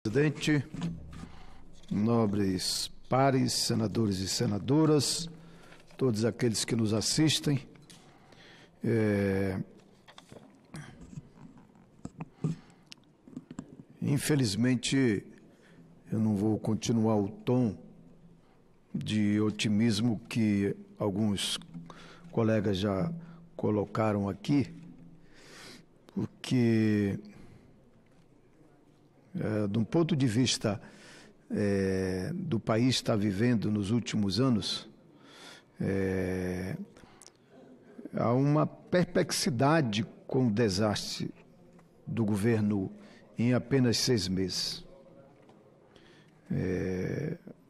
Presidente, nobres pares, senadores e senadoras, todos aqueles que nos assistem, infelizmente eu não vou continuar o tom de otimismo que alguns colegas já colocaram aqui, porque de um ponto de vista do país está vivendo nos últimos anos, há uma perplexidade com o desastre do governo em apenas 6 meses.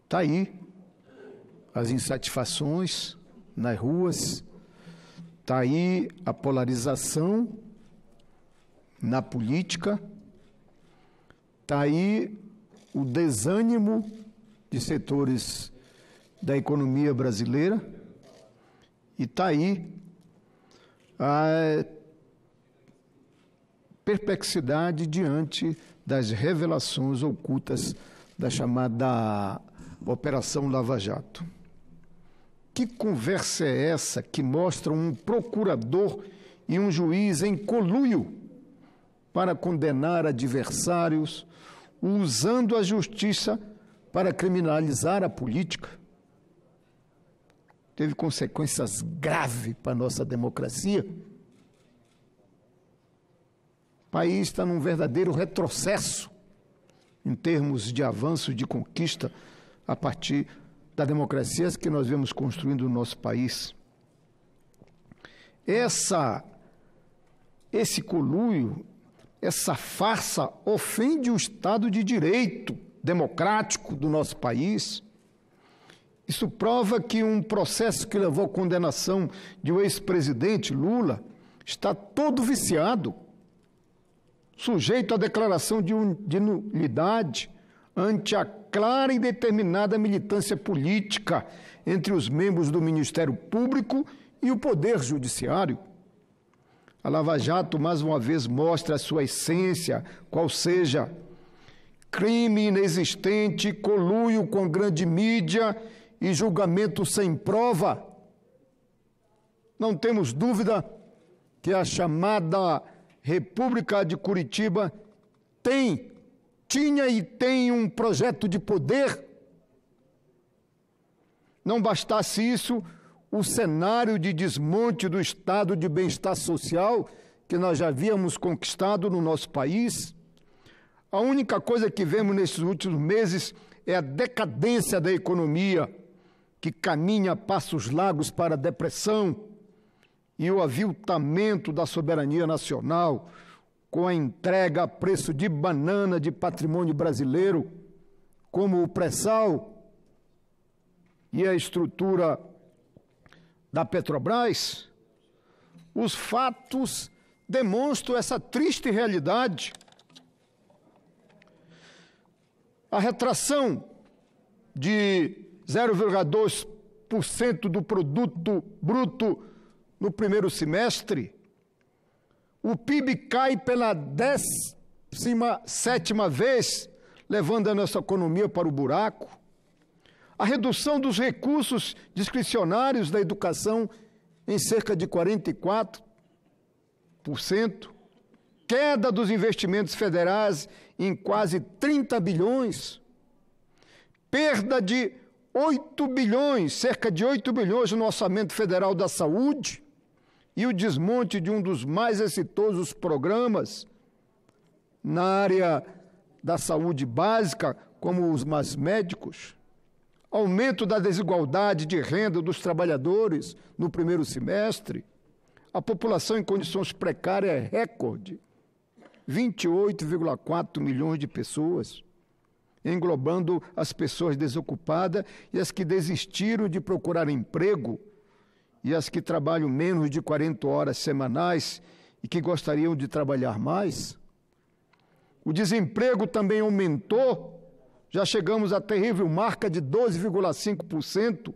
Está aí as insatisfações nas ruas, está aí a polarização na política, está aí o desânimo de setores da economia brasileira e está aí a perplexidade diante das revelações ocultas da chamada Operação Lava Jato. Que conversa é essa que mostra um procurador e um juiz em conluio para condenar adversários, usando a justiça para criminalizar a política? Teve consequências graves para a nossa democracia. O país está num verdadeiro retrocesso em termos de avanço, de conquista, a partir da democracia que nós vemos construindo no nosso país. Esse conluio, essa farsa ofende o Estado de Direito democrático do nosso país. Isso prova que um processo que levou à condenação de um ex-presidente, Lula, está todo viciado, sujeito à declaração de nulidade ante a clara e determinada militância política entre os membros do Ministério Público e o Poder Judiciário. A Lava Jato, mais uma vez, mostra a sua essência, qual seja crime inexistente, conluio com grande mídia e julgamento sem prova. Não temos dúvida que a chamada República de Curitiba tinha e tem um projeto de poder. Não bastasse isso, o cenário de desmonte do estado de bem-estar social que nós já havíamos conquistado no nosso país. A única coisa que vemos nesses últimos meses é a decadência da economia, que caminha a passos largos para a depressão, e o aviltamento da soberania nacional, com a entrega a preço de banana de patrimônio brasileiro, como o pré-sal e a estrutura da Petrobras. Os fatos demonstram essa triste realidade. A retração de 0,2% do produto bruto no primeiro semestre, o PIB cai pela 17ª vez, levando a nossa economia para o buraco. A redução dos recursos discricionários da educação em cerca de 44%, queda dos investimentos federais em quase 30 bilhões, perda de 8 bilhões, cerca de 8 bilhões no orçamento federal da saúde, e o desmonte de um dos mais exitosos programas na área da saúde básica, como os mais médicos, aumento da desigualdade de renda dos trabalhadores no primeiro semestre, a população em condições precárias é recorde, 28,4 milhões de pessoas, englobando as pessoas desocupadas e as que desistiram de procurar emprego, e as que trabalham menos de 40 horas semanais e que gostariam de trabalhar mais. O desemprego também aumentou, já chegamos à terrível marca de 12,5%,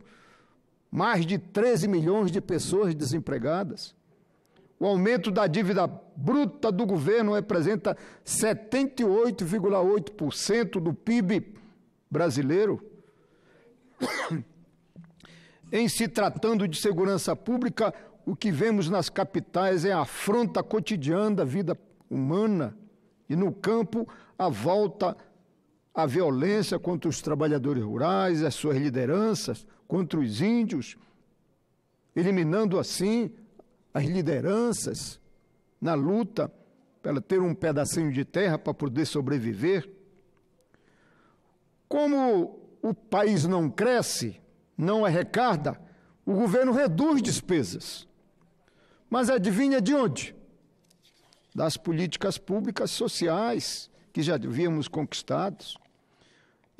mais de 13 milhões de pessoas desempregadas. O aumento da dívida bruta do governo representa 78,8% do PIB brasileiro. Em se tratando de segurança pública, o que vemos nas capitais é a afronta cotidiana da vida humana e, no campo, a volta à violência contra os trabalhadores rurais, as suas lideranças, contra os índios, eliminando assim as lideranças na luta para ter um pedacinho de terra para poder sobreviver. Como o país não cresce, não arrecada, o governo reduz despesas. Mas adivinha de onde? Das políticas públicas sociais que já havíamos conquistados.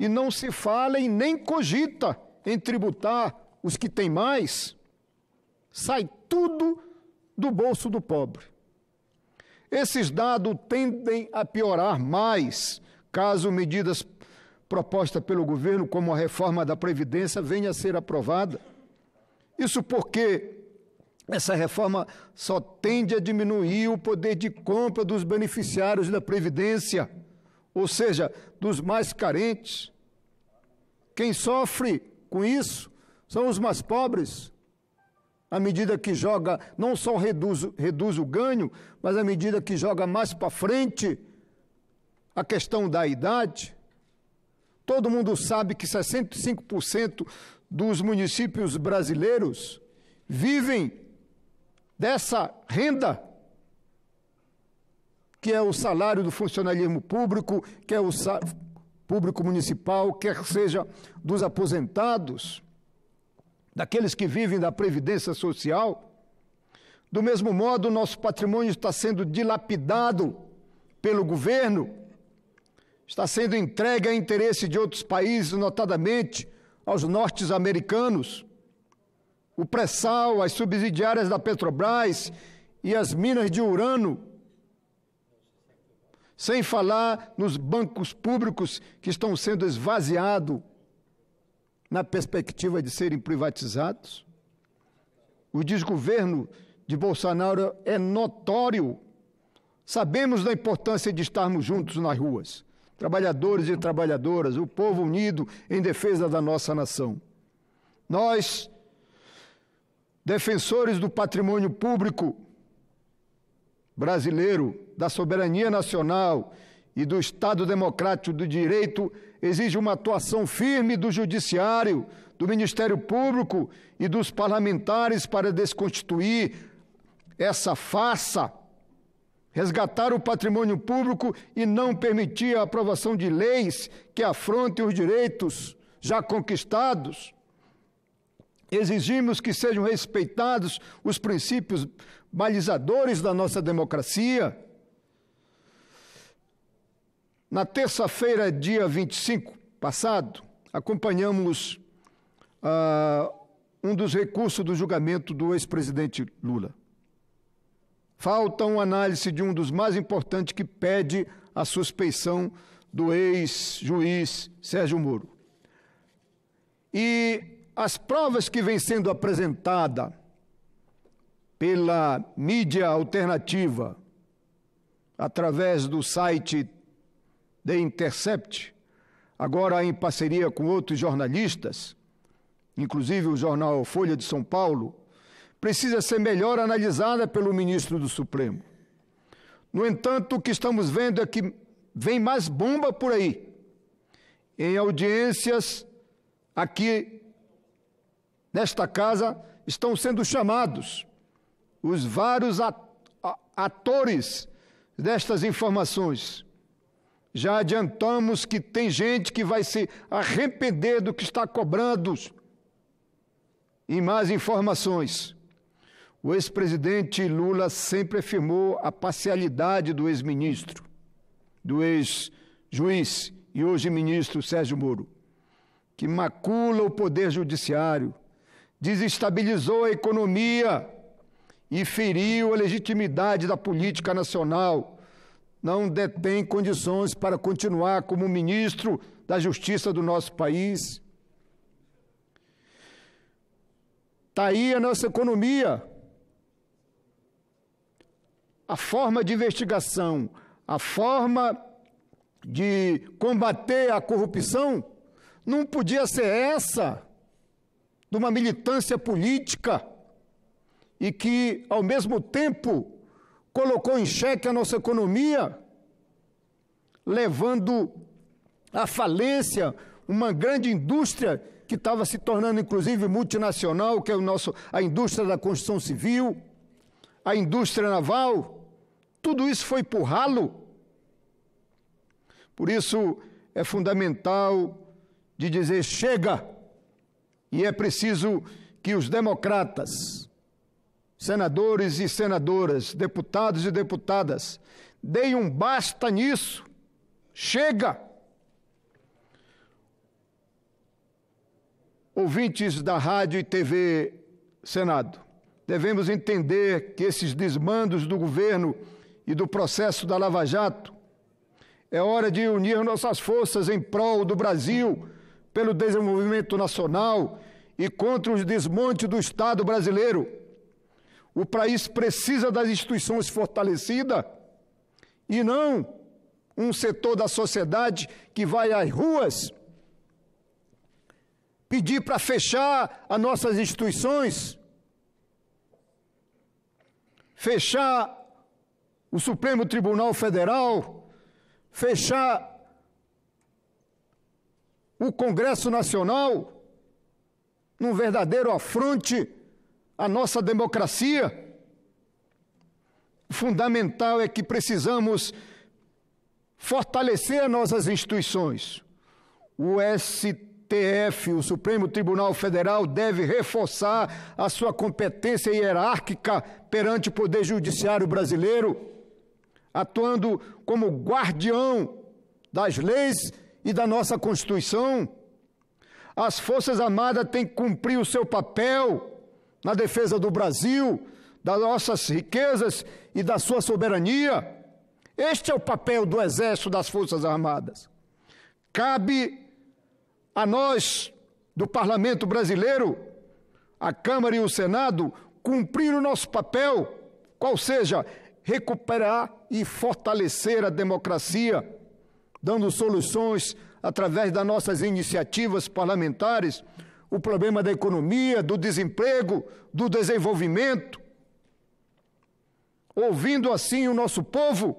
E não se fala e nem cogita em tributar os que têm mais. Sai tudo do bolso do pobre. Esses dados tendem a piorar mais caso medidas propostas pelo governo, como a reforma da Previdência, venha a ser aprovada. Isso porque essa reforma só tende a diminuir o poder de compra dos beneficiários da Previdência, ou seja, dos mais carentes. Quem sofre com isso são os mais pobres. À medida que joga, não só reduz o ganho, mas à medida que joga mais para frente a questão da idade. Todo mundo sabe que 65% dos municípios brasileiros vivem dessa renda, que é o salário do funcionalismo público, que é o público municipal, quer seja dos aposentados, daqueles que vivem da Previdência Social. Do mesmo modo, nosso patrimônio está sendo dilapidado pelo governo, está sendo entregue a interesse de outros países, notadamente aos norte-americanos. O pré-sal, as subsidiárias da Petrobras e as minas de urânio, sem falar nos bancos públicos que estão sendo esvaziados na perspectiva de serem privatizados. O desgoverno de Bolsonaro é notório. Sabemos da importância de estarmos juntos nas ruas, trabalhadores e trabalhadoras, o povo unido em defesa da nossa nação. Nós, defensores do patrimônio público brasileiro, da soberania nacional e do Estado Democrático do Direito, exige uma atuação firme do Judiciário, do Ministério Público e dos parlamentares para desconstituir essa farsa, resgatar o patrimônio público e não permitir a aprovação de leis que afrontem os direitos já conquistados. Exigimos que sejam respeitados os princípios balizadores da nossa democracia. Na terça-feira, dia 25 passado, acompanhamos um dos recursos do julgamento do ex-presidente Lula. Falta uma análise de um dos mais importantes que pede a suspeição do ex-juiz Sérgio Moro. E as provas que vêm sendo apresentadas pela mídia alternativa, através do site The Intercept, agora em parceria com outros jornalistas, inclusive o jornal Folha de São Paulo, precisa ser melhor analisada pelo ministro do Supremo. No entanto, o que estamos vendo é que vem mais bomba por aí. Em audiências aqui nesta casa estão sendo chamados os vários atores destas informações. Já adiantamos que tem gente que vai se arrepender do que está cobrando em mais informações. O ex-presidente Lula sempre afirmou a parcialidade do ex-ministro, do ex-juiz e hoje ministro Sérgio Moro, que macula o poder judiciário, desestabilizou a economia e feriu a legitimidade da política nacional. Não detém condições para continuar como ministro da Justiça do nosso país. Está aí a nossa economia. a forma de investigação, a forma de combater a corrupção não podia ser essa, de uma militância política, e que, ao mesmo tempo, colocou em xeque a nossa economia, levando à falência uma grande indústria que estava se tornando, inclusive, multinacional, que é a indústria da construção civil, a indústria naval. Tudo isso foi por ralo. Por isso, é fundamental de dizer chega, e é preciso que os democratas, senadores e senadoras, deputados e deputadas, deem um basta nisso. Chega! Ouvintes da Rádio e TV Senado, devemos entender que esses desmandos do governo e do processo da Lava Jato é hora de unir nossas forças em prol do Brasil, pelo desenvolvimento nacional e contra os desmontes do Estado brasileiro. O país precisa das instituições fortalecidas e não um setor da sociedade que vai às ruas pedir para fechar as nossas instituições, fechar o Supremo Tribunal Federal, fechar o Congresso Nacional, num verdadeiro afronte à nossa democracia. O fundamental é que precisamos fortalecer as nossas instituições. O STF, o Supremo Tribunal Federal, deve reforçar a sua competência hierárquica perante o Poder Judiciário brasileiro, atuando como guardião das leis e da nossa Constituição. As Forças Armadas têm que cumprir o seu papel na defesa do Brasil, das nossas riquezas e da sua soberania. Este é o papel do Exército, das Forças Armadas. Cabe a nós, do Parlamento brasileiro, a Câmara e o Senado, cumprir o nosso papel, qual seja, recuperar e fortalecer a democracia, dando soluções através das nossas iniciativas parlamentares, o problema da economia, do desemprego, do desenvolvimento, ouvindo assim o nosso povo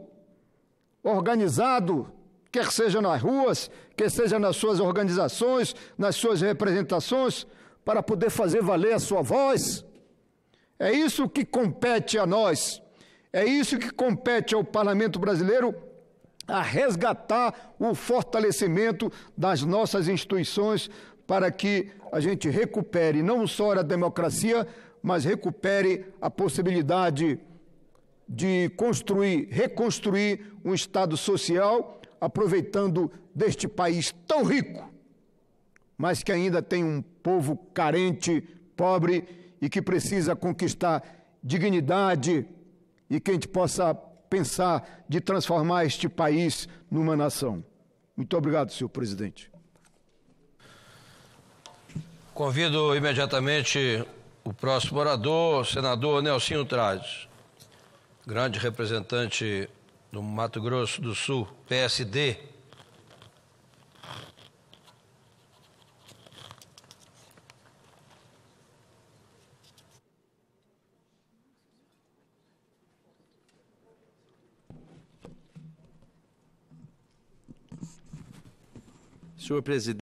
organizado, quer seja nas ruas, quer seja nas suas organizações, nas suas representações, para poder fazer valer a sua voz. É isso que compete a nós, é isso que compete ao Parlamento brasileiro, a resgatar o fortalecimento das nossas instituições para que a gente recupere não só a democracia, mas recupere a possibilidade de reconstruir um Estado social, aproveitando deste país tão rico, mas que ainda tem um povo carente, pobre e que precisa conquistar dignidade, e que a gente possa pensar de transformar este país numa nação. Muito obrigado, senhor presidente. Convido imediatamente o próximo orador, senador Nelsinho Trades, grande representante do Mato Grosso do Sul, PSD. Senhor presidente,